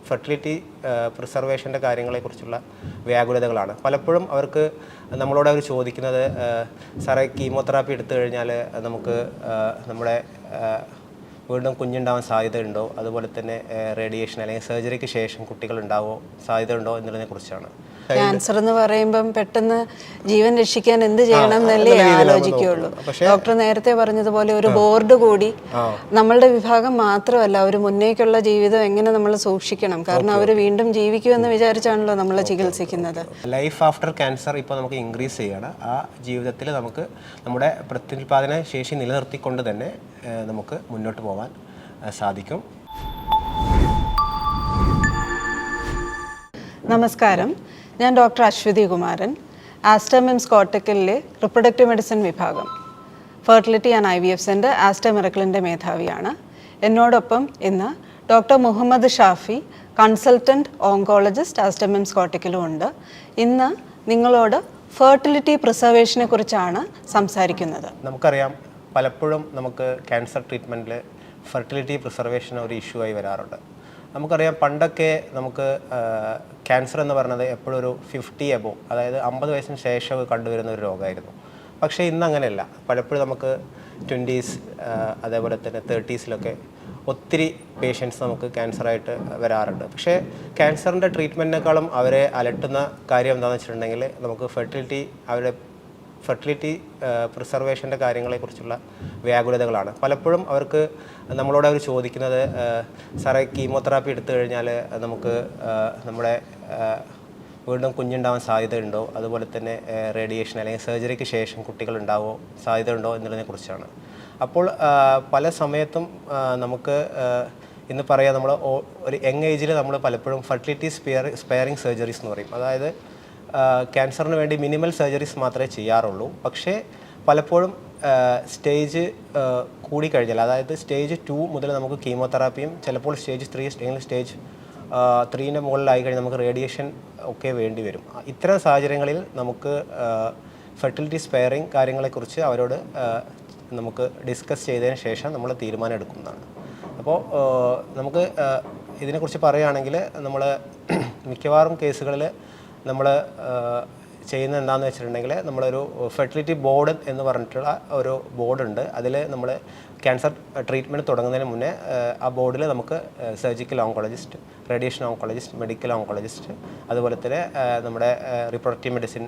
Fertility പ്രിസർവേഷൻ്റെ കാര്യങ്ങളെക്കുറിച്ചുള്ള വ്യാകുലതകളാണ്. പലപ്പോഴും അവർക്ക് നമ്മളോട് അവർ ചോദിക്കുന്നത്, സാറേ കീമോതെറാപ്പി എടുത്തു കഴിഞ്ഞാൽ നമുക്ക് നമ്മുടെ വീണ്ടും കുഞ്ഞുണ്ടാവാൻ സാധ്യതയുണ്ടോ, അതുപോലെ തന്നെ റേഡിയേഷൻ അല്ലെങ്കിൽ സർജറിക്ക് ശേഷം കുട്ടികൾ ഉണ്ടാവോ സാധ്യതയുണ്ടോ എന്നതിനെ കുറിച്ചാണ്. ക്യാൻസർ എന്ന് പറയുമ്പം പെട്ടെന്ന് ജീവൻ രക്ഷിക്കാൻ എന്ത് ചെയ്യണം എന്നല്ലേ ആലോചിക്കുകയുള്ളൂ. ഡോക്ടർ നേരത്തെ പറഞ്ഞതുപോലെ ഒരു ബോർഡ് കൂടി നമ്മളുടെ വിഭാഗം മാത്രമല്ല, ഒരു മുന്നേക്കുള്ള ജീവിതം എങ്ങനെ നമ്മൾ സൂക്ഷിക്കണം, കാരണം അവർ വീണ്ടും ജീവിക്കുമെന്ന് വിചാരിച്ചാണല്ലോ നമ്മൾ ചികിത്സിക്കുന്നത്. ലൈഫ് ആഫ്റ്റർ ക്യാൻസർ ഇപ്പോൾ നമുക്ക് ഇൻക്രീസ് ചെയ്യണം. ആ ജീവിതത്തിൽ നമുക്ക് നമ്മുടെ പ്രത്യുൽപാദന ശേഷി നിലനിർത്തിക്കൊണ്ട് തന്നെ നമുക്ക് മുന്നോട്ട് പോകാൻ സാധിക്കും. നമസ്കാരം, ഞാൻ ഡോക്ടർ അശ്വതി കുമാരൻ, ആസ്റ്റർ മിംസ് കോട്ടക്കലിലെ റിപ്രൊഡക്റ്റീവ് മെഡിസിൻ വിഭാഗം fertility and IVF centre Aster മിറക്കിളിൻ്റെ മേധാവിയാണ്. എന്നോടൊപ്പം ഇന്ന് doctor Mohammed Shafi, consultant oncologist Aster MIMS കോട്ടക്കലും ഉണ്ട്. ഇന്ന് നിങ്ങളോട് ഫെർട്ടിലിറ്റി പ്രിസർവേഷനെ കുറിച്ചാണ് സംസാരിക്കുന്നത്. നമുക്കറിയാം, പലപ്പോഴും നമുക്ക് ക്യാൻസർ ട്രീറ്റ്മെൻറ്റിൽ ഫെർട്ടിലിറ്റി പ്രിസർവേഷൻ ഒരു ഇഷ്യൂ ആയി വരാറുണ്ട്. നമുക്കറിയാം, പണ്ടൊക്കെ നമുക്ക് ക്യാൻസർ എന്ന് പറയുന്നത് എപ്പോഴും ഒരു 50 എബോവ്, അതായത് 50 വയസ്സിന് ശേഷം കണ്ടുവരുന്ന ഒരു രോഗമായിരുന്നു. പക്ഷേ ഇന്ന് അങ്ങനെയല്ല. പലപ്പോഴും നമുക്ക് 20s അതേപോലെ തന്നെ 30s ഒത്തിരി പേഷ്യൻസ് നമുക്ക് ക്യാൻസറായിട്ട് വരാറുണ്ട്. പക്ഷേ ക്യാൻസറിൻ്റെ ട്രീറ്റ്മെൻറ്റിനേക്കാളും അവരെ അലട്ടുന്ന കാര്യം എന്താണെന്ന് വെച്ചിട്ടുണ്ടെങ്കിൽ നമുക്ക് ഫെർട്ടിലിറ്റി പ്രിസർവേഷൻ്റെ കാര്യങ്ങളെക്കുറിച്ചുള്ള വ്യാകുലതകളാണ്. പലപ്പോഴും അവർക്ക് നമ്മളോട് അവർ ചോദിക്കുന്നത്, സാറേ കീമോതെറാപ്പി എടുത്തു കഴിഞ്ഞാൽ നമുക്ക് നമ്മുടെ വീണ്ടും കുഞ്ഞുണ്ടാവാൻ സാധ്യതയുണ്ടോ, അതുപോലെ തന്നെ റേഡിയേഷൻ അല്ലെങ്കിൽ സർജറിക്ക് ശേഷം കുട്ടികൾ ഉണ്ടാവോ സാധ്യതയുണ്ടോ എന്നതിനെ കുറിച്ചാണ്. അപ്പോൾ പല സമയത്തും നമുക്ക് ഇന്ന് പറയാം, നമ്മൾ ഒരു യങ് ഏജിൽ നമ്മൾ പലപ്പോഴും ഫെർട്ടിലിറ്റി സ്പെയറിങ് സർജറീസ് എന്ന് പറയും. അതായത് ക്യാൻസറിന് വേണ്ടി മിനിമൽ സർജറീസ് മാത്രമേ ചെയ്യാറുള്ളൂ. പക്ഷേ പലപ്പോഴും സ്റ്റേജ് കൂടിക്കഴിഞ്ഞാൽ, അതായത് സ്റ്റേജ് 2 മുതൽ നമുക്ക് കീമോതെറാപ്പിയും, ചിലപ്പോൾ സ്റ്റേജ് 3 അല്ലെങ്കിൽ സ്റ്റേജ് 3ൻ്റെ മുകളിലായി കഴിഞ്ഞാൽ നമുക്ക് റേഡിയേഷൻ ഒക്കെ വേണ്ടി വരും. ഇത്തരം സാഹചര്യങ്ങളിൽ നമുക്ക് ഫെർട്ടിലിറ്റി സ്പെയറിങ് കാര്യങ്ങളെക്കുറിച്ച് അവരോട് നമുക്ക് ഡിസ്കസ് ചെയ്തതിന് ശേഷം നമ്മൾ തീരുമാനം എടുക്കുന്നതാണ്. അപ്പോൾ നമുക്ക് ഇതിനെക്കുറിച്ച് പറയുകയാണെങ്കിൽ, നമ്മൾ മിക്കവാറും കേസുകളിൽ നമ്മൾ ചെയ്യുന്നത് എന്താണെന്ന് വെച്ചിട്ടുണ്ടെങ്കിൽ, നമ്മളൊരു ഫെർട്ടിലിറ്റി ബോർഡ് എന്ന് പറഞ്ഞിട്ടുള്ള ഒരു ബോർഡുണ്ട്. അതിൽ നമ്മൾ ക്യാൻസർ ട്രീറ്റ്മെൻറ്റ് തുടങ്ങുന്നതിന് മുന്നേ ആ ബോർഡിൽ നമുക്ക് surgical oncologist, radiation oncologist, medical oncologist, അതുപോലെ തന്നെ നമ്മുടെ റിപ്രൊഡക്റ്റീവ് മെഡിസിൻ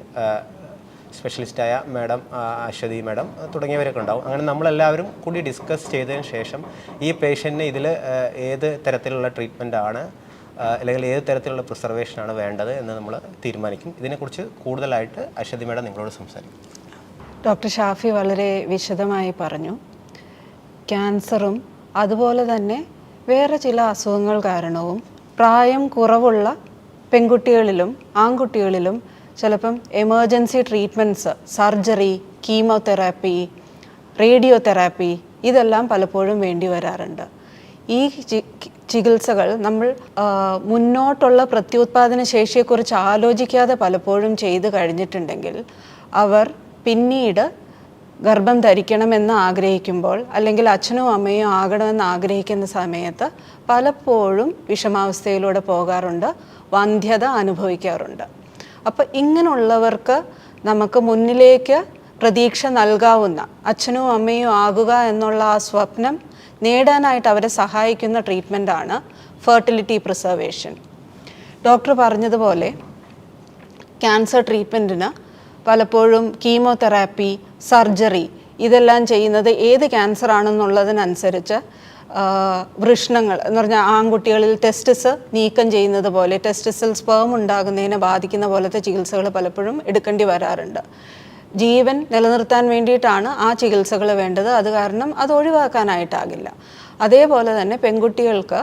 സ്പെഷ്യലിസ്റ്റായ മാഡം അശ്വതി മാഡം തുടങ്ങിയവരൊക്കെ ഉണ്ടാവും. അങ്ങനെ നമ്മളെല്ലാവരും കൂടി ഡിസ്കസ് ചെയ്തതിന് ശേഷം ഈ പേഷ്യൻറ്റിന് ഇതിൽ ഏത് തരത്തിലുള്ള ട്രീറ്റ്മെൻറ്റാണ് അല്ലെങ്കിൽ ഏത് തരത്തിലുള്ള പ്രിസർവേഷനാണ് വേണ്ടത് എന്ന് നമ്മൾ തീരുമാനിക്കും. ഇതിനെക്കുറിച്ച് കൂടുതലായിട്ട് അശ്വതി മാഡം നിങ്ങളോട് സംസാരിക്കും. ഡോക്ടർ ഷാഫി വളരെ വിശദമായി പറഞ്ഞു. ക്യാൻസറും അതുപോലെ തന്നെ വേറെ ചില അസുഖങ്ങൾ കാരണവും പ്രായം കുറവുള്ള പെൺകുട്ടികളിലും ആൺകുട്ടികളിലും ചിലപ്പം emergency treatments, surgery, chemotherapy, radiotherapy ഇതെല്ലാം പലപ്പോഴും വേണ്ടി വരാറുണ്ട്. ഈ ചികിത്സകൾ നമ്മൾ മുന്നോട്ടുള്ള പ്രത്യുത്പാദന ശേഷിയെക്കുറിച്ച് ആലോചിക്കാതെ പലപ്പോഴും ചെയ്തു കഴിഞ്ഞിട്ടുണ്ടെങ്കിൽ അവർ പിന്നീട് ഗർഭം ധരിക്കണമെന്ന് ആഗ്രഹിക്കുമ്പോൾ, അല്ലെങ്കിൽ അച്ഛനും അമ്മയും ആകണമെന്ന് ആഗ്രഹിക്കുന്ന സമയത്ത് പലപ്പോഴും വിഷമാവസ്ഥയിലൂടെ പോകാറുണ്ട്, വന്ധ്യത അനുഭവിക്കാറുണ്ട്. അപ്പോൾ ഇങ്ങനെയുള്ളവർക്ക് നമുക്ക് മുന്നിലേക്ക് പ്രതീക്ഷ നൽകാവുന്ന, അച്ഛനും അമ്മയും ആകുക എന്നുള്ള ആ സ്വപ്നം നേടാനായിട്ട് അവരെ സഹായിക്കുന്ന ട്രീറ്റ്മെൻറ്റാണ് ഫെർട്ടിലിറ്റി പ്രിസർവേഷൻ. ഡോക്ടർ പറഞ്ഞതുപോലെ ക്യാൻസർ ട്രീറ്റ്മെൻറ്റിന് പലപ്പോഴും കീമോതെറാപ്പി, സർജറി ഇതെല്ലാം ചെയ്യുന്നത് ഏത് ക്യാൻസർ ആണെന്നുള്ളതിനനുസരിച്ച് വൃഷ്ണങ്ങൾ എന്ന് പറഞ്ഞാൽ ആൺകുട്ടികളിൽ ടെസ്റ്റിസ് നീക്കം ചെയ്യുന്നത് പോലെ, ടെസ്റ്റിസിൽ സ്പേം ഉണ്ടാകുന്നതിനെ ബാധിക്കുന്ന പോലത്തെ ചികിത്സകൾ പലപ്പോഴും എടുക്കേണ്ടി വരാറുണ്ട്. ജീവൻ നിലനിർത്താൻ വേണ്ടിയിട്ടാണ് ആ ചികിത്സകൾ വേണ്ടത്. അത് കാരണം അത് ഒഴിവാക്കാനായിട്ടാകില്ല. അതേപോലെ തന്നെ പെൺകുട്ടികൾക്ക്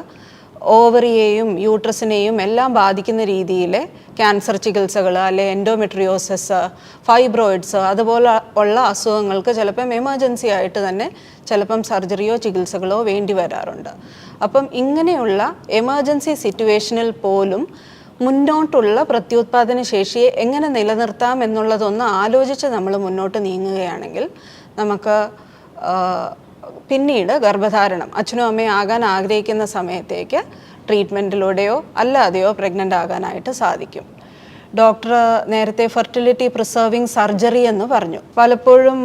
ഓവറിയെയും യൂട്രസിനെയും എല്ലാം ബാധിക്കുന്ന രീതിയിൽ ക്യാൻസർ ചികിത്സകൾ, അല്ലെ എൻഡോമെട്രിയോസിസ്, ഫൈബ്രോയിഡ്സ് അതുപോലെ ഉള്ള അസുഖങ്ങൾക്ക് ചിലപ്പം എമർജൻസി ആയിട്ട് തന്നെ ചിലപ്പം സർജറിയോ ചികിത്സകളോ വേണ്ടി വരാറുണ്ട്. അപ്പം ഇങ്ങനെയുള്ള എമർജൻസി സിറ്റുവേഷനിൽ പോലും മുന്നോട്ടുള്ള പ്രത്യുത്പാദന ശേഷിയെ എങ്ങനെ നിലനിർത്താം എന്നുള്ളതൊന്ന് ആലോചിച്ച് നമ്മൾ മുന്നോട്ട് നീങ്ങുകയാണെങ്കിൽ നമുക്ക് പിന്നീട് ഗർഭധാരണം അച്ഛനും അമ്മയും ആകാൻ ആഗ്രഹിക്കുന്ന സമയത്തേക്ക് ട്രീറ്റ്മെൻറ്റിലൂടെയോ അല്ലാതെയോ പ്രഗ്നൻ്റ് ആകാനായിട്ട് സാധിക്കും. ഡോക്ടർ നേരത്തെ ഫെർട്ടിലിറ്റി പ്രിസർവിങ് സർജറി എന്ന് പറഞ്ഞു. പലപ്പോഴും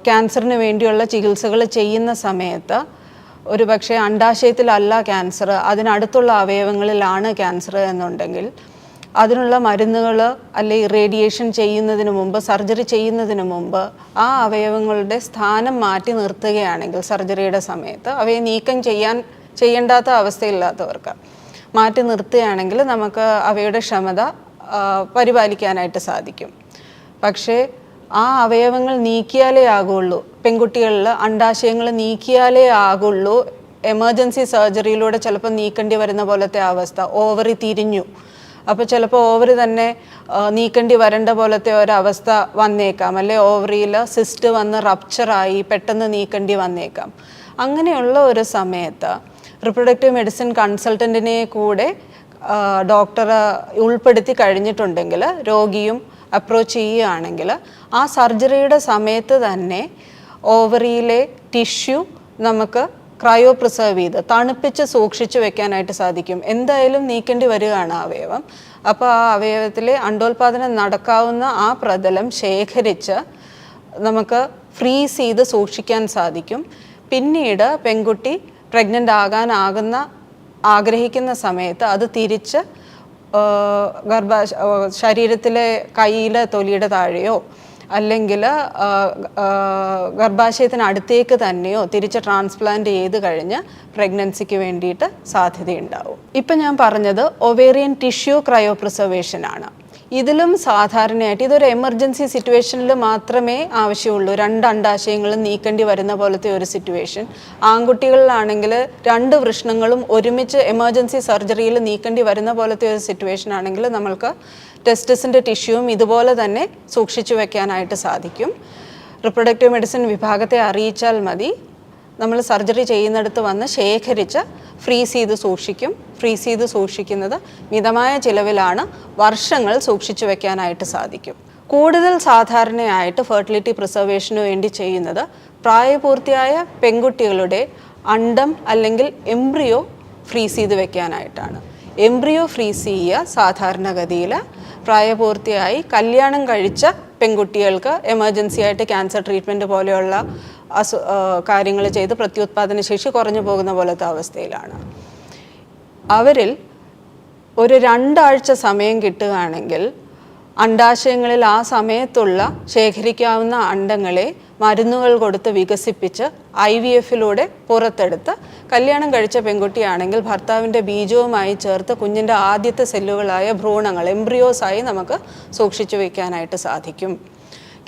ക്യാൻസറിന് വേണ്ടിയുള്ള ചികിത്സകൾ ചെയ്യുന്ന സമയത്ത് ഒരു പക്ഷേ അണ്ഡാശയത്തിലല്ല ക്യാൻസർ, അതിനടുത്തുള്ള അവയവങ്ങളിലാണ് ക്യാൻസർ എന്നുണ്ടെങ്കിൽ അതിനുള്ള മരുന്നുകൾ അല്ലെങ്കിൽ റേഡിയേഷൻ ചെയ്യുന്നതിന് മുമ്പ്, സർജറി ചെയ്യുന്നതിന് മുമ്പ് ആ അവയവങ്ങളുടെ സ്ഥാനം മാറ്റി നിർത്തുകയാണെങ്കിൽ സർജറിയുടെ സമയത്ത് അവയെ നീക്കം ചെയ്യേണ്ടാത്ത അവസ്ഥയില്ലാത്തവർക്ക് മാറ്റി നിർത്തുകയാണെങ്കിൽ നമുക്ക് അവയുടെ ക്ഷമത പരിപാലിക്കാനായിട്ട് സാധിക്കും. പക്ഷേ ആ അവയവങ്ങൾ നീക്കിയാലേ ആകുള്ളൂ, പെൺകുട്ടികളിൽ അണ്ഡാശയങ്ങൾ നീക്കിയാലേ ആകുള്ളൂ. എമർജൻസി സർജറിയിലൂടെ ചിലപ്പോൾ നീക്കേണ്ടി വരുന്ന പോലത്തെ അവസ്ഥ, ഓവറി തിരിഞ്ഞു, അപ്പോൾ ചിലപ്പോൾ ഓവറി തന്നെ നീക്കേണ്ടി വരേണ്ട പോലത്തെ ഒരവസ്ഥ വന്നേക്കാം, അല്ലെ ഓവറിയിൽ സിസ്റ്റ് വന്ന് റപ്ചറായി പെട്ടെന്ന് നീക്കേണ്ടി വന്നേക്കാം. അങ്ങനെയുള്ള ഒരു സമയത്ത് റിപ്രൊഡക്റ്റീവ് മെഡിസിൻ കൺസൾട്ടൻറ്റിനെ കൂടെ ഡോക്ടർ ഉൾപ്പെടുത്തി കഴിഞ്ഞിട്ടുണ്ടെങ്കിൽ, രോഗിയും അപ്രോച്ച് ചെയ്യുകയാണെങ്കിൽ ആ സർജറിയുടെ സമയത്ത് തന്നെ ഓവറിയിലെ ടിഷ്യൂ നമുക്ക് ക്രയോ പ്രിസർവ് ചെയ്ത് തണുപ്പിച്ച് സൂക്ഷിച്ച് വെക്കാനായിട്ട് സാധിക്കും. എന്തായാലും നീക്കേണ്ടി വരികയാണ് അവയവം. അപ്പോൾ ആ അവയവത്തിലെ അണ്ടോൽപാദനം നടക്കാവുന്ന ആ പ്രതലം ശേഖരിച്ച് നമുക്ക് ഫ്രീസ് ചെയ്ത് സൂക്ഷിക്കാൻ സാധിക്കും. പിന്നീട് പെൺകുട്ടി പ്രഗ്നൻ്റ് ആഗ്രഹിക്കുന്ന സമയത്ത് അത് തിരിച്ച് ശരീരത്തിലെ കയ്യിലെ തൊലിയുടെ താഴെയോ അല്ലെങ്കിൽ ഗർഭാശയത്തിനടുത്തേക്ക് തന്നെയോ തിരിച്ച് ട്രാൻസ്പ്ലാന്റ് ചെയ്ത് കഴിഞ്ഞ് പ്രഗ്നൻസിക്ക് വേണ്ടിയിട്ട് സാധ്യതയുണ്ടാവും. ഇപ്പം ഞാൻ പറഞ്ഞത് ഒവേറിയൻ ടിഷ്യൂ ക്രയോ പ്രിസർവേഷൻ ആണ്. ഇതിലും സാധാരണയായിട്ട് ഇതൊരു എമർജൻസി സിറ്റുവേഷനിൽ മാത്രമേ ആവശ്യമുള്ളൂ. 2 അണ്ഡാശയങ്ങളും നീക്കേണ്ടി വരുന്ന പോലത്തെ ഒരു സിറ്റുവേഷൻ. ആൺകുട്ടികളിലാണെങ്കിൽ 2 വൃഷ്ണങ്ങളും ഒരുമിച്ച് എമർജൻസി സർജറിയിൽ നീക്കേണ്ടി വരുന്ന പോലത്തെ ഒരു സിറ്റുവേഷൻ ആണെങ്കിൽ നമ്മൾക്ക് ടെസ്റ്റിസിൻ്റെ ടിഷ്യൂവും ഇതുപോലെ തന്നെ സൂക്ഷിച്ചു വെക്കാനായിട്ട് സാധിക്കും. റിപ്രൊഡക്റ്റീവ് മെഡിസിൻ വിഭാഗത്തെ അറിയിച്ചാൽ മതി, നമ്മൾ സർജറി ചെയ്യുന്നിടത്ത് വന്ന് ശേഖരിച്ച് ഫ്രീസ് ചെയ്ത് സൂക്ഷിക്കും. ഫ്രീസ് ചെയ്ത് സൂക്ഷിക്കുന്നത് മിതമായ ചിലവിലാണ്, വർഷങ്ങൾ സൂക്ഷിച്ചു വെക്കാനായിട്ട് സാധിക്കും. കൂടുതൽ സാധാരണയായിട്ട് ഫെർട്ടിലിറ്റി പ്രിസർവേഷന് വേണ്ടി ചെയ്യുന്നത് പ്രായപൂർത്തിയായ പെൺകുട്ടികളുടെ അണ്ഡം അല്ലെങ്കിൽ എംബ്രിയോ ഫ്രീസ് ചെയ്ത് വെക്കാനായിട്ടാണ്. എംബ്രിയോ ഫ്രീസ് ചെയ്യുക സാധാരണഗതിയിൽ പ്രായപൂർത്തിയായി കല്യാണം കഴിച്ച പെൺകുട്ടികൾക്ക് എമർജൻസി ആയിട്ട് ക്യാൻസർ ട്രീറ്റ്മെൻറ്റ് പോലെയുള്ള കാര്യങ്ങൾ ചെയ്ത് പ്രത്യുത്പാദന ശേഷി കുറഞ്ഞു പോകുന്ന പോലത്തെ അവസ്ഥയിലാണ്. അവരിൽ ഒരു 2 ആഴ്ച സമയം കിട്ടുകയാണെങ്കിൽ അണ്ഡാശയങ്ങളിൽ ആ സമയത്തുള്ള ശേഖരിക്കാവുന്ന അണ്ഡങ്ങളെ മരുന്നുകൾ കൊടുത്ത് വികസിപ്പിച്ച് IVF-ലൂടെ പുറത്തെടുത്ത് കല്യാണം കഴിച്ച പെൺകുട്ടിയാണെങ്കിൽ ഭർത്താവിൻ്റെ ബീജവുമായി ചേർത്ത് കുഞ്ഞിൻ്റെ ആദ്യത്തെ സെല്ലുകളായ ഭ്രൂണങ്ങൾ എംബ്രിയോസായി നമുക്ക് സൂക്ഷിച്ചു വയ്ക്കാനായിട്ട് സാധിക്കും.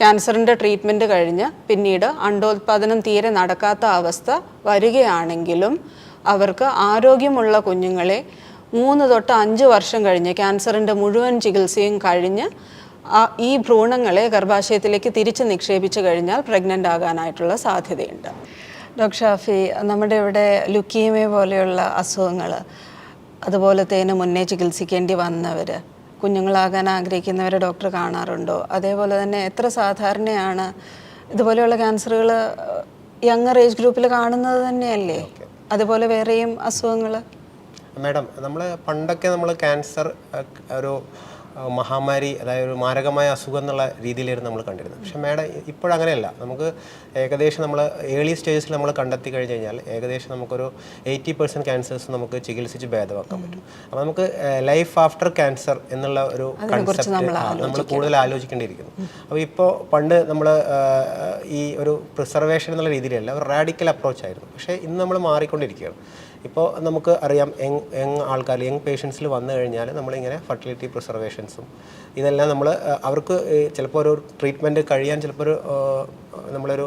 ക്യാൻസറിൻ്റെ ട്രീറ്റ്മെൻറ്റ് കഴിഞ്ഞ് പിന്നീട് അണ്ഡോത്പാദനം തീരെ നടക്കാത്ത അവസ്ഥ വരികയാണെങ്കിലും അവർക്ക് ആരോഗ്യമുള്ള കുഞ്ഞുങ്ങളെ 3 തൊട്ട് 5 വർഷം കഴിഞ്ഞ് ക്യാൻസറിൻ്റെ മുഴുവൻ ചികിത്സയും കഴിഞ്ഞ് ഈ ഭ്രൂണങ്ങളെ ഗർഭാശയത്തിലേക്ക് തിരിച്ച് നിക്ഷേപിച്ചു കഴിഞ്ഞാൽ പ്രഗ്നൻ്റ് ആകാനായിട്ടുള്ള സാധ്യതയുണ്ട്. ഡോക്ടർ ഷാഫി, നമ്മുടെ ഇവിടെ ലുക്കീമിയ പോലെയുള്ള അസുഖങ്ങൾ, അതുപോലെ തന്നെ മുന്നേ ചികിത്സിക്കേണ്ടി വന്നവർ, കുഞ്ഞുങ്ങളാകാൻ ആഗ്രഹിക്കുന്നവരെ ഡോക്ടർ കാണാറുണ്ടോ? അതേപോലെ തന്നെ എത്ര സാധാരണയാണ് ഇതുപോലെയുള്ള ക്യാൻസറുകൾ യങ്ങർ ഏജ് ഗ്രൂപ്പിൽ കാണുന്നത് തന്നെയല്ലേ? അതുപോലെ വേറെയും അസുഖങ്ങൾ? മാഡം, നമ്മൾ പണ്ടൊക്കെ ക്യാൻസർ ഒരു മഹാമാരി, അതായത് ഒരു മാരകമായ അസുഖം എന്നുള്ള രീതിയിലായിരുന്നു നമ്മൾ കണ്ടിരുന്നത്. പക്ഷേ മാഡം ഇപ്പോഴങ്ങനെയല്ല. നമുക്ക് ഏകദേശം നമ്മൾ ഏർലി സ്റ്റേജസിൽ നമ്മൾ കണ്ടെത്തി കഴിഞ്ഞ് കഴിഞ്ഞാൽ ഏകദേശം നമുക്കൊരു 80% ക്യാൻസേഴ്സ് നമുക്ക് ചികിത്സിച്ച് ഭേദമാക്കാൻ പറ്റും. അപ്പോൾ നമുക്ക് ലൈഫ് ആഫ്റ്റർ ക്യാൻസർ എന്നുള്ള ഒരു കൺസെപ്റ്റ് നമ്മൾ കൂടുതൽ ആലോചിക്കേണ്ടിയിരിക്കുന്നു. അപ്പോൾ ഇപ്പോൾ പണ്ട് നമ്മൾ ഈ ഒരു പ്രിസർവേഷൻ എന്നുള്ള രീതിയിലല്ല, ഒരു റാഡിക്കൽ അപ്രോച്ച് ആയിരുന്നു. പക്ഷേ ഇന്ന് നമ്മൾ മാറിക്കൊണ്ടിരിക്കുകയാണ്. ഇപ്പോൾ നമുക്ക് അറിയാം, യങ് ആൾക്കാർ, യങ് പേഷ്യൻസിൽ വന്നു കഴിഞ്ഞാൽ നമ്മളിങ്ങനെ ഫെർട്ടിലിറ്റി പ്രിസർവേഷൻസും ഇതെല്ലാം നമ്മൾ അവർക്ക് ചിലപ്പോൾ ഒരു ട്രീറ്റ്മെൻറ്റ് കഴിയാൻ ചിലപ്പോൾ നമ്മളൊരു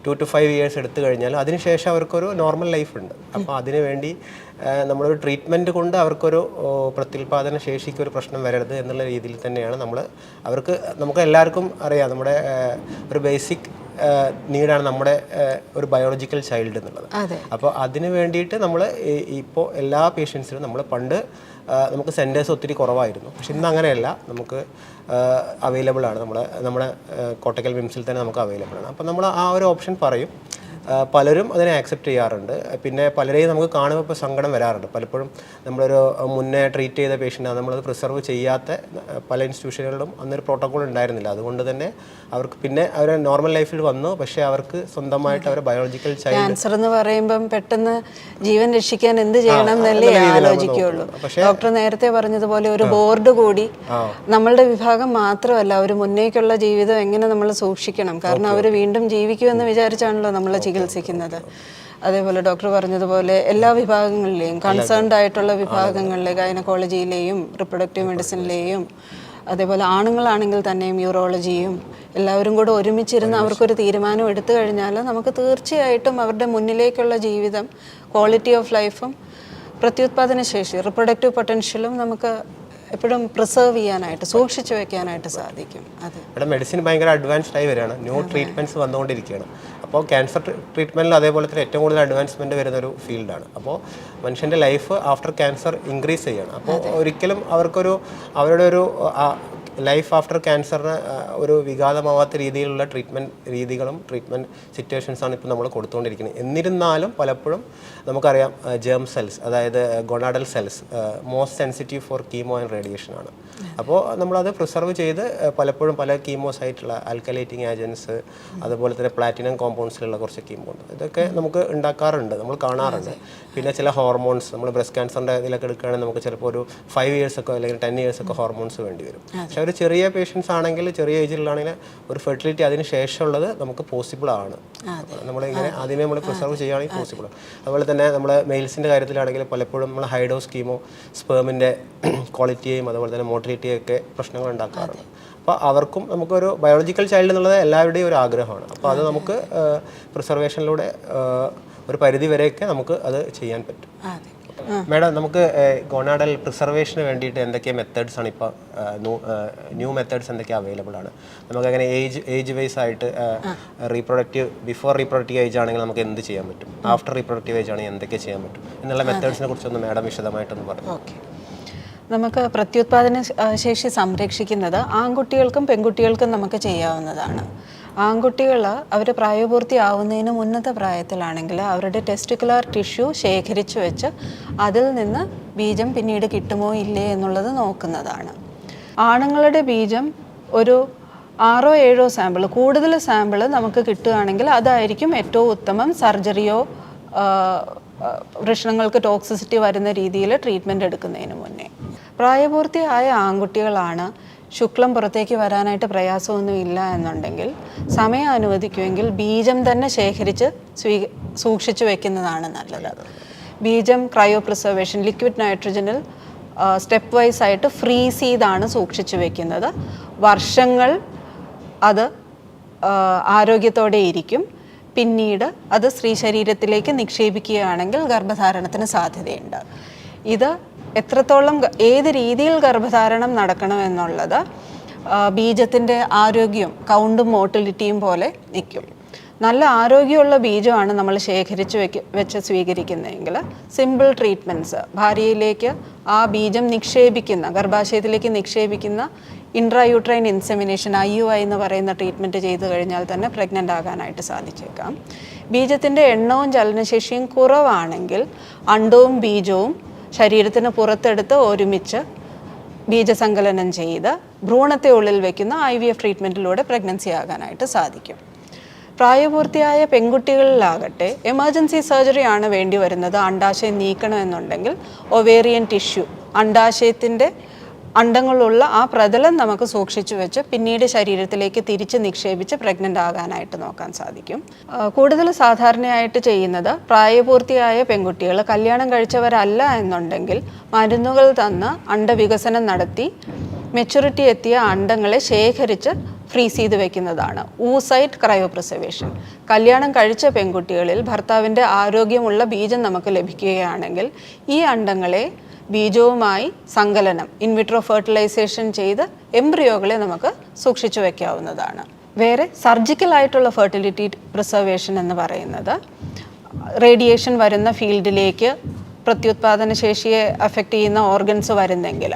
2 to 5 years എടുത്തു കഴിഞ്ഞാൽ അതിനുശേഷം അവർക്കൊരു നോർമൽ ലൈഫ് ഉണ്ട്. അപ്പോൾ അതിനു വേണ്ടി നമ്മളൊരു ട്രീറ്റ്മെൻറ്റ് കൊണ്ട് അവർക്കൊരു പ്രത്യുൽപാദന ശേഷിക്ക് ഒരു പ്രശ്നം വരരുത് എന്നുള്ള രീതിയിൽ തന്നെയാണ് നമുക്ക് എല്ലാവർക്കും അറിയാം, നമ്മുടെ ഒരു ബേസിക് നീഡാണ് നമ്മുടെ ഒരു ബയോളജിക്കൽ ചൈൽഡ് എന്നുള്ളത്. അപ്പോൾ അതിന് വേണ്ടിയിട്ട് നമ്മൾ ഇപ്പോൾ എല്ലാ പേഷ്യൻസിനും നമുക്ക് സെൻറ്റേഴ്സ് ഒത്തിരി കുറവായിരുന്നു. പക്ഷെ ഇന്ന് അങ്ങനെയല്ല, നമുക്ക് അവൈലബിൾ ആണ്. നമ്മുടെ കോട്ടക്കൽ മിംസിൽ തന്നെ നമുക്ക് അവൈലബിൾ ആണ്. അപ്പോൾ നമ്മൾ ആ ഒരു ഓപ്ഷൻ പറയും. പലരും അതിനെ ആക്സെപ്റ്റ് ചെയ്യാറുണ്ട്. പിന്നെ പലരെയും നമുക്ക് കാണുമ്പോൾ ഇപ്പോൾ സങ്കടം വരാറുണ്ട്. പലപ്പോഴും നമ്മളൊരു മുന്നേ ട്രീറ്റ് ചെയ്ത പേഷ്യൻ്റ് നമ്മളത് പ്രിസർവ് ചെയ്യാത്ത പല ഇൻസ്റ്റിറ്റ്യൂഷനുകളിലും അന്നൊരു പ്രോട്ടോകോൾ ഉണ്ടായിരുന്നില്ല. അതുകൊണ്ട് തന്നെ അവർക്ക് പിന്നെ അവർ നോർമൽ ലൈഫിൽ വന്നു, പക്ഷേ അവർക്ക് സ്വന്തമായിട്ട് അവരുടെ ബയോളജിക്കൽ ചൈൽഡ് ക്യാൻസർ എന്ന് പറയുമ്പം പെട്ടെന്ന് ജീവൻ രക്ഷിക്കാൻ എന്ത് ചെയ്യണം എന്നല്ലേ ആലോചിക്കുകയുള്ളൂ. ഡോക്ടർ നേരത്തെ പറഞ്ഞതുപോലെ ഒരു ബോർഡ് കൂടി നമ്മളുടെ വിഭാഗം മാത്രമല്ല, ഒരു മുന്നേക്കുള്ള ജീവിതം എങ്ങനെ നമ്മൾ സൂക്ഷിക്കണം, കാരണം അവർ വീണ്ടും ജീവിക്കുമെന്ന് വിചാരിച്ചാണല്ലോ നമ്മൾ ചികിത്സിക്കുന്നത്. അതേപോലെ ഡോക്ടർ പറഞ്ഞതുപോലെ എല്ലാ വിഭാഗങ്ങളിലെയും കൺസേൺഡ് ആയിട്ടുള്ള വിഭാഗങ്ങളിലെ ഗൈനക്കോളജിയിലെയും റിപ്രൊഡക്റ്റീവ് മെഡിസിനിലെയും അതേപോലെ ആണുങ്ങളാണെങ്കിൽ തന്നെയും യൂറോളജിയും എല്ലാവരും കൂടെ ഒരുമിച്ചിരുന്ന് അവർക്കൊരു തീരുമാനം എടുത്തു കഴിഞ്ഞാൽ നമുക്ക് തീർച്ചയായിട്ടും അവരുടെ മുന്നിലേക്കുള്ള ജീവിതം, ക്വാളിറ്റി ഓഫ് ലൈഫും പ്രത്യുത്പാദന ശേഷി, റിപ്രൊഡക്റ്റീവ് പൊട്ടൻഷ്യലും നമുക്ക് എപ്പോഴും പ്രിസർവ് ചെയ്യാനായിട്ട്, സൂക്ഷിച്ചു വെക്കാനായിട്ട് സാധിക്കും. അതെ, ഇവിടെ മെഡിസിൻ ഭയങ്കര അഡ്വാൻസ്ഡ് ആയി വരികയാണ്, ന്യൂ ട്രീറ്റ്മെൻറ്റ്സ് വന്നുകൊണ്ടിരിക്കുകയാണ്. അപ്പോൾ ക്യാൻസർ ട്രീറ്റ്മെൻറ്റിൽ അതേപോലെ തന്നെ ഏറ്റവും കൂടുതൽ അഡ്വാൻസ്മെൻറ്റ് വരുന്നൊരു ഫീൽഡാണ്. അപ്പോൾ മനുഷ്യൻ്റെ ലൈഫ് ആഫ്റ്റർ ക്യാൻസർ ഇൻക്രീസ് ചെയ്യണം. അപ്പോൾ ഒരിക്കലും അവരുടെ ഒരു ലൈഫ് ആഫ്റ്റർ ക്യാൻസറിന് ഒരു വിഘാതമാവാത്ത രീതിയിലുള്ള ട്രീറ്റ്മെൻറ്റ് രീതികളും ട്രീറ്റ്മെൻറ്റ് സിറ്റുവേഷൻസാണ് ഇപ്പോൾ നമ്മൾ കൊടുത്തുകൊണ്ടിരിക്കുന്നത്. എന്നിരുന്നാലും പലപ്പോഴും നമുക്കറിയാം ജേം സെൽസ്, അതായത് gonadal cells most sensitive for chemo and radiation ആണ്. അപ്പോൾ നമ്മളത് പ്രിസർവ് ചെയ്ത് പലപ്പോഴും പല കീമോസ് ആയിട്ടുള്ള ആൽക്കലേറ്റിംഗ് ഏജൻസ്, അതുപോലെ തന്നെ പ്ലാറ്റിനം കോമ്പൗണ്ട്സിലുള്ള കുറച്ച് കീമോ ഉണ്ട്, ഇതൊക്കെ നമുക്ക് ഉണ്ടാക്കാറുണ്ട്, നമ്മൾ കാണാറുണ്ട്. പിന്നെ ചില ഹോർമോൺസ്, നമ്മൾ ബ്രസ്റ്റ് ക്യാൻസറിൻ്റെ ഇതിലൊക്കെ എടുക്കുകയാണെങ്കിൽ നമുക്ക് ചിലപ്പോൾ ഒരു 5 years ഒക്കെ അല്ലെങ്കിൽ 10 years ഒക്കെ ഹോർമോൺസ് വേണ്ടി വരും. പക്ഷേ ഒരു ചെറിയ പേഷ്യൻസ് ആണെങ്കിൽ, ചെറിയ ഏജിലാണെങ്കിൽ ഒരു ഫെർട്ടിലിറ്റി അതിന് ശേഷമുള്ളത് നമുക്ക് പോസിബിൾ ആണ്. നമ്മളിങ്ങനെ അതിനെ നമ്മൾ പ്രിസർവ് ചെയ്യുകയാണെങ്കിൽ പോസിബിൾ ആണ്. അതുപോലെ തന്നെ നമ്മൾ മെയിൽസിൻ്റെ കാര്യത്തിലാണെങ്കിൽ പലപ്പോഴും നമ്മൾ ഹൈഡോസ് കീമോ സ്പേമിൻ്റെ ക്വാളിറ്റിയെയും അതുപോലെ തന്നെ മോട്ടിലിറ്റിയും ഒക്കെ പ്രശ്നങ്ങൾ ഉണ്ടാക്കാറുണ്ട്. അപ്പോൾ അവർക്കും നമുക്കൊരു ബയോളജിക്കൽ ചൈൽഡ് എന്നുള്ളത് എല്ലാവരുടെയും ഒരു ആഗ്രഹമാണ്. അപ്പോൾ അത് നമുക്ക് പ്രിസർവേഷനിലൂടെ ഒരു പരിധി വരെയൊക്കെ നമുക്ക് അത് ചെയ്യാൻ പറ്റും. മാഡം, നമുക്ക് ഗോണാഡൽ പ്രിസർവേഷന് വേണ്ടിയിട്ട് എന്തൊക്കെ മെത്തേഡ്സ് ആണ് ഇപ്പോൾ ന്യൂ മെത്തേഡ്സ് എന്തൊക്കെ അവൈലബിൾ ആണ്? നമുക്കങ്ങനെ ഏജ് വൈസ് ആയിട്ട് ബിഫോർ റീപ്രൊഡക്റ്റീവ് ഏജ് ആണെങ്കിൽ നമുക്ക് എന്ത് ചെയ്യാൻ പറ്റും, ആഫ്റ്റർ റീപ്രൊഡക്റ്റീവ് ഏജ് ആണെങ്കിൽ എന്തൊക്കെ ചെയ്യാൻ പറ്റും എന്നുള്ള മെത്തേഡ്സിനെ കുറിച്ചൊന്ന് മാഡം വിശദമായിട്ടൊന്ന് പറഞ്ഞു. ഓക്കെ, നമുക്ക് പ്രത്യുത്പാദന ശേഷി സംരക്ഷിക്കുന്നത് ആൺകുട്ടികൾക്കും പെൺകുട്ടികൾക്കും നമുക്ക് ചെയ്യാവുന്നതാണ്. ആൺകുട്ടികൾ അവർ പ്രായപൂർത്തിയാവുന്നതിന് മുന്നത്തെ പ്രായത്തിലാണെങ്കിൽ അവരുടെ ടെസ്റ്റിക്കുലർ ടിഷ്യൂ ശേഖരിച്ചു വെച്ച് അതിൽ നിന്ന് ബീജം പിന്നീട് കിട്ടുമോ ഇല്ലേ എന്നുള്ളത് നോക്കുന്നതാണ്. ആണുങ്ങളുടെ ബീജം ഒരു 6-7 സാമ്പിൾ, കൂടുതൽ സാമ്പിൾ നമുക്ക് കിട്ടുകയാണെങ്കിൽ അതായിരിക്കും ഏറ്റവും ഉത്തമം. സർജറിയോ വൃഷണങ്ങൾക്ക് ടോക്സിസിറ്റി വരുന്ന രീതിയിൽ ട്രീറ്റ്മെൻറ്റ് എടുക്കുന്നതിന് മുന്നേ. പ്രായപൂർത്തിയായ ആൺകുട്ടികളാണ് ശുക്ലം പുറത്തേക്ക് വരാനായിട്ട് പ്രയാസമൊന്നും ഇല്ല എന്നുണ്ടെങ്കിൽ സമയം അനുവദിക്കുമെങ്കിൽ ബീജം തന്നെ ശേഖരിച്ച് സൂക്ഷിച്ചു വെക്കുന്നതാണ് നല്ലത്. ബീജം ക്രയോ പ്രിസർവേഷൻ, ലിക്വിഡ് നൈട്രജനിൽ സ്റ്റെപ്പ് വൈസ് ആയിട്ട് ഫ്രീസ് ചെയ്താണ് സൂക്ഷിച്ചു വെക്കുന്നത്. വർഷങ്ങൾ അത് ആരോഗ്യത്തോടെ ഇരിക്കും. പിന്നീട് അത് സ്ത്രീ ശരീരത്തിലേക്ക് നിക്ഷേപിക്കുകയാണെങ്കിൽ ഗർഭധാരണത്തിന് സാധ്യതയുണ്ട്. ഇത് എത്രത്തോളം ഏത് രീതിയിൽ ഗർഭധാരണം നടക്കണമെന്നുള്ളത് ബീജത്തിൻ്റെ ആരോഗ്യം, കൗണ്ടും മോട്ടിലിറ്റിയും പോലെ നിൽക്കും. നല്ല ആരോഗ്യമുള്ള ബീജമാണ് നമ്മൾ ശേഖരിച്ച് വെച്ച് സ്വീകരിക്കുന്നതെങ്കിൽ സിമ്പിൾ ട്രീറ്റ്മെൻറ്റ്സ്, ഭാര്യയിലേക്ക് ആ ബീജം നിക്ഷേപിക്കുന്ന, ഗർഭാശയത്തിലേക്ക് നിക്ഷേപിക്കുന്ന ഇൻട്രായൂട്രൈൻ ഇൻസെമിനേഷൻ IUI എന്ന് പറയുന്ന ട്രീറ്റ്മെൻറ്റ് ചെയ്തു കഴിഞ്ഞാൽ തന്നെ പ്രഗ്നൻ്റ് ആകാനായിട്ട് സാധിച്ചേക്കാം. ബീജത്തിൻ്റെ എണ്ണവും ചലനശേഷിയും കുറവാണെങ്കിൽ അണ്ടവും ബീജവും ശരീരത്തിന് പുറത്തെടുത്ത് ഒരുമിച്ച് ബീജസങ്കലനം ചെയ്ത് ഭ്രൂണത്തെ ഉള്ളിൽ വയ്ക്കുന്ന IVF ട്രീറ്റ്മെൻറ്റിലൂടെ പ്രഗ്നൻസി ആകാനായിട്ട് സാധിക്കും. പ്രായപൂർത്തിയായ പെൺകുട്ടികളിലാകട്ടെ എമർജൻസി സർജറി ആണ് വേണ്ടി വരുന്നത്. അണ്ടാശയം നീക്കണമെന്നുണ്ടെങ്കിൽ ഒവേറിയൻ ടിഷ്യൂ, അണ്ടാശയത്തിൻ്റെ അണ്ടങ്ങളുള്ള ആ പ്രതലം നമുക്ക് സൂക്ഷിച്ചു വെച്ച് പിന്നീട് ശരീരത്തിലേക്ക് തിരിച്ച് നിക്ഷേപിച്ച് പ്രഗ്നൻ്റ് ആകാനായിട്ട് നോക്കാൻ സാധിക്കും. കൂടുതൽ സാധാരണയായിട്ട് ചെയ്യുന്നത് പ്രായപൂർത്തിയായ പെൺകുട്ടികൾ കല്യാണം കഴിച്ചവരല്ല എന്നുണ്ടെങ്കിൽ മരുന്നുകൾ തന്ന് അണ്ടവികസനം നടത്തി മെച്യൂരിറ്റി എത്തിയ അണ്ടങ്ങളെ ശേഖരിച്ച് ഫ്രീസ് ചെയ്ത് വെക്കുന്നതാണ് ഊസൈറ്റ് ക്രയോ പ്രിസർവേഷൻ. കല്യാണം കഴിച്ച പെൺകുട്ടികളിൽ ഭർത്താവിൻ്റെ ആരോഗ്യമുള്ള ബീജം നമുക്ക് ലഭിക്കുകയാണെങ്കിൽ ഈ അണ്ടങ്ങളെ ബീജവുമായി സങ്കലനം, ഇൻവിട്രോ ഫെർട്ടിലൈസേഷൻ ചെയ്ത് എംബ്രിയോകളെ നമുക്ക് സൂക്ഷിച്ചു വയ്ക്കാവുന്നതാണ്. വേറെ സർജിക്കലായിട്ടുള്ള ഫെർട്ടിലിറ്റി പ്രിസർവേഷൻ എന്ന് പറയുന്നത് റേഡിയേഷൻ വരുന്ന ഫീൽഡിലേക്ക് പ്രത്യുത്പാദന ശേഷിയെ അഫക്റ്റ് ചെയ്യുന്ന ഓർഗൻസ് വരുന്നെങ്കിൽ,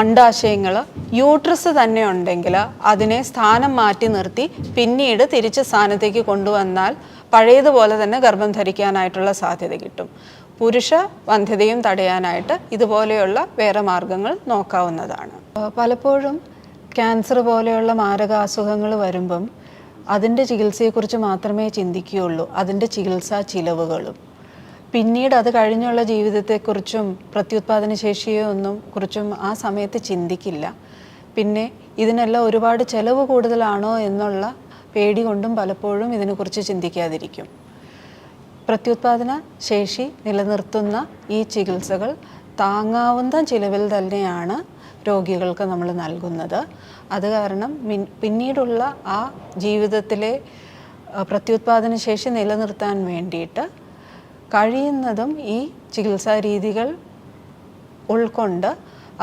അണ്ടാശയങ്ങൾ യൂട്രസ് തന്നെ ഉണ്ടെങ്കിൽ അതിനെ സ്ഥാനം മാറ്റി നിർത്തി പിന്നീട് തിരിച്ച് സ്ഥാനത്തേക്ക് കൊണ്ടുവന്നാൽ പഴയതുപോലെ തന്നെ ഗർഭം ധരിക്കാനായിട്ടുള്ള സാധ്യത കിട്ടും. പുരുഷ വന്ധ്യതയും തടയാനായിട്ട് ഇതുപോലെയുള്ള വേറെ മാർഗങ്ങൾ നോക്കാവുന്നതാണ്. പലപ്പോഴും ക്യാൻസർ പോലെയുള്ള മാരകാസുഖങ്ങൾ വരുമ്പം അതിൻ്റെ ചികിത്സയെക്കുറിച്ച് മാത്രമേ ചിന്തിക്കുകയുള്ളൂ, അതിൻ്റെ ചികിത്സാ ചിലവുകളും. പിന്നീട് അത് കഴിഞ്ഞുള്ള ജീവിതത്തെക്കുറിച്ചും പ്രത്യുത്പാദന ശേഷിയോ ഒന്നും കുറിച്ചും ആ സമയത്ത് ചിന്തിക്കില്ല. പിന്നെ ഇതിനെല്ലാം ഒരുപാട് ചിലവ് കൂടുതലാണോ എന്നുള്ള പേടി കൊണ്ടും പലപ്പോഴും ഇതിനെക്കുറിച്ച് ചിന്തിക്കാതിരിക്കും. പ്രത്യുത്പാദന ശേഷി നിലനിർത്തുന്ന ഈ ചികിത്സകൾ താങ്ങാവുന്ന ചിലവിൽ തന്നെയാണ് രോഗികൾക്ക് നമ്മൾ നൽകുന്നത്. അത് കാരണം പിന്നീടുള്ള ആ ജീവിതത്തിലെ പ്രത്യുത്പാദന ശേഷി നിലനിർത്താൻ വേണ്ടിയിട്ട് കഴിയുന്നതും ഈ ചികിത്സാ രീതികൾ ഉൾക്കൊണ്ട്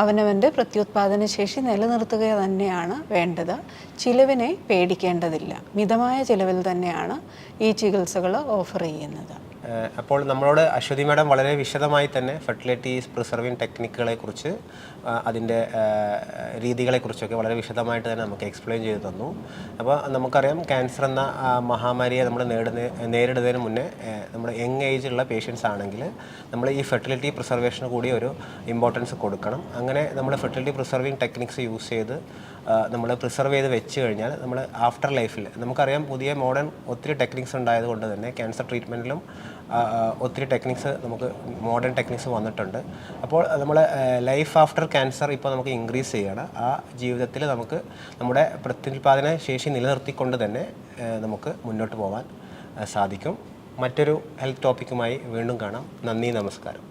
അവനവൻ്റെ പ്രത്യുത്പാദന ശേഷി നിലനിർത്തുക തന്നെയാണ് വേണ്ടത്. ചിലവിനെ പേടിക്കേണ്ടതില്ല. മിതമായ ചിലവിൽ തന്നെയാണ് ഈ ചികിത്സകൾ ഓഫർ ചെയ്യുന്നത്. അപ്പോൾ നമ്മളോട് അശ്വതി മാഡം വളരെ വിശദമായി തന്നെ ഫെർട്ടിലിറ്റി പ്രിസർവിങ് ടെക്നിക്കുകളെക്കുറിച്ച് അതിൻ്റെ രീതികളെക്കുറിച്ചൊക്കെ വളരെ വിശദമായിട്ട് തന്നെ നമുക്ക് എക്സ്പ്ലെയിൻ ചെയ്ത് തന്നു. അപ്പോൾ നമുക്കറിയാം ക്യാൻസർ എന്ന മഹാമാരിയെ നമ്മൾ നേരിടുന്നതിന് മുന്നേ നമ്മുടെ യങ് ഏജുള്ള പേഷ്യൻസ് ആണെങ്കിൽ നമ്മൾ ഈ ഫെർട്ടിലിറ്റി പ്രിസർവേഷന് കൂടി ഒരു ഇമ്പോർട്ടൻസ് കൊടുക്കണം. അങ്ങനെ നമ്മൾ ഫെർട്ടിലിറ്റി പ്രിസർവിങ് ടെക്നിക്സ് യൂസ് ചെയ്ത് നമ്മൾ പ്രിസർവ് ചെയ്ത് വെച്ച് കഴിഞ്ഞാൽ നമ്മൾ ആഫ്റ്റർ ലൈഫിൽ നമുക്കറിയാം പുതിയ മോഡേൺ ഒത്തിരി ടെക്നിക്സ് ഉണ്ടായതുകൊണ്ട് തന്നെ ക്യാൻസർ ട്രീറ്റ്മെൻറ്റിലും ഒത്തിരി ടെക്നിക്സ് നമുക്ക് മോഡേൺ ടെക്നിക്സ് വന്നിട്ടുണ്ട്. അപ്പോൾ നമ്മൾ ലൈഫ് ആഫ്റ്റർ ക്യാൻസർ ഇപ്പോൾ നമുക്ക് ഇൻക്രീസ് ചെയ്യണം. ആ ജീവിതത്തിൽ നമുക്ക് നമ്മുടെ പ്രത്യുൽപാദന ശേഷി നിലനിർത്തിക്കൊണ്ട് തന്നെ നമുക്ക് മുന്നോട്ട് പോകാൻ സാധിക്കും. മറ്റൊരു ഹെൽത്ത് ടോപ്പിക്കുമായി വീണ്ടും കാണാം. നന്ദി, നമസ്കാരം.